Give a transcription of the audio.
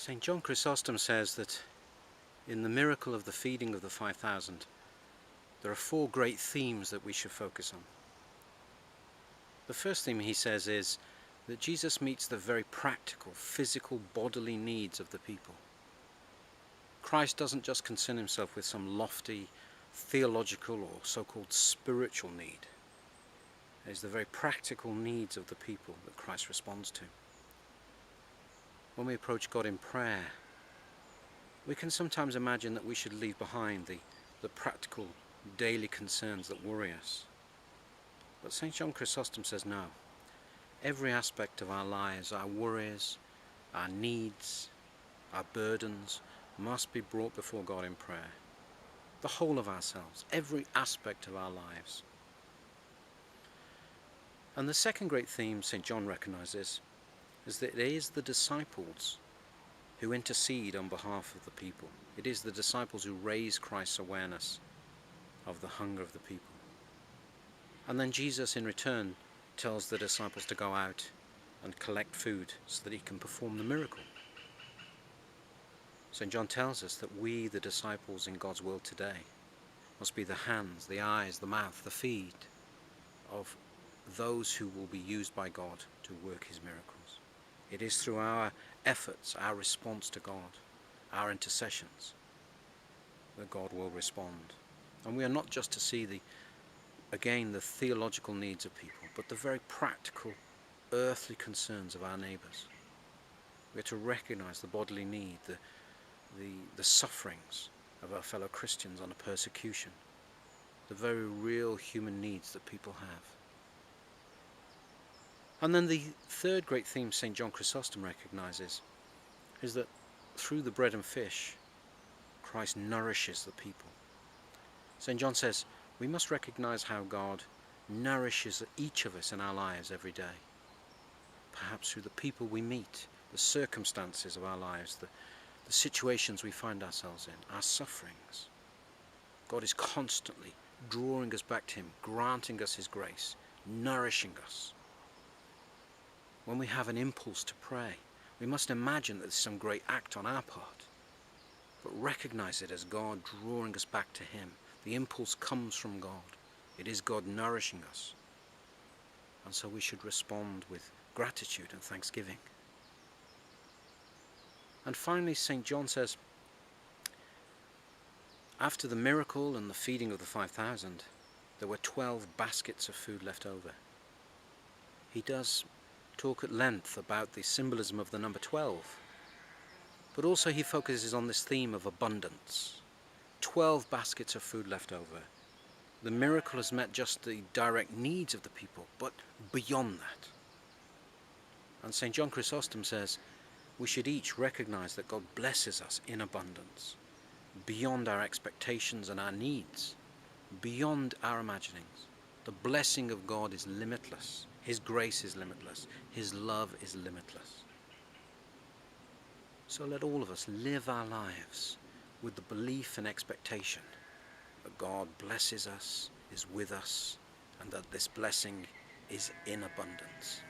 St. John Chrysostom says that in the miracle of the feeding of the 5,000, there are four great themes that we should focus on. The first theme, he says, is that Jesus meets the very practical, physical, bodily needs of the people. Christ doesn't just concern himself with some lofty theological or so-called spiritual need. It is the very practical needs of the people that Christ responds to. When we approach God in prayer, we can sometimes imagine that we should leave behind the practical daily concerns that worry us. But St. John Chrysostom says no. Every aspect of our lives, our worries, our needs, our burdens, must be brought before God in prayer. The whole of ourselves, every aspect of our lives. And the second great theme St. John recognizes is that it is the disciples who intercede on behalf of the people. It is the disciples who raise Christ's awareness of the hunger of the people. And then Jesus in return tells the disciples to go out and collect food so that he can perform the miracle. St. John tells us that we, the disciples in God's world today, must be the hands, the eyes, the mouth, the feet of those who will be used by God to work his miracles. It is through our efforts, our response to God, our intercessions, that God will respond. And we are not just to see the theological needs of people, but the very practical, earthly concerns of our neighbours. We are to recognise the bodily need, the sufferings of our fellow Christians under persecution, the very real human needs that people have. And then the third great theme St. John Chrysostom recognises is that through the bread and fish, Christ nourishes the people. St. John says we must recognise how God nourishes each of us in our lives every day. Perhaps through the people we meet, the circumstances of our lives, the situations we find ourselves in, our sufferings. God is constantly drawing us back to him, granting us his grace, nourishing us. When we have an impulse to pray, we must imagine that there's some great act on our part, but recognize it as God drawing us back to him. The impulse comes from God. It is God nourishing us. And so we should respond with gratitude and thanksgiving. And finally, St. John says, after the miracle and the feeding of the 5,000, there were 12 baskets of food left over. He does talk at length about the symbolism of the number 12, but also he focuses on this theme of abundance. 12 baskets of food left over. The miracle has met just the direct needs of the people, but beyond that. And St. John Chrysostom says we should each recognize that God blesses us in abundance, beyond our expectations and our needs, beyond our imaginings. The blessing of God is limitless. His grace is limitless. His love is limitless. So let all of us live our lives with the belief and expectation that God blesses us, is with us, and that this blessing is in abundance.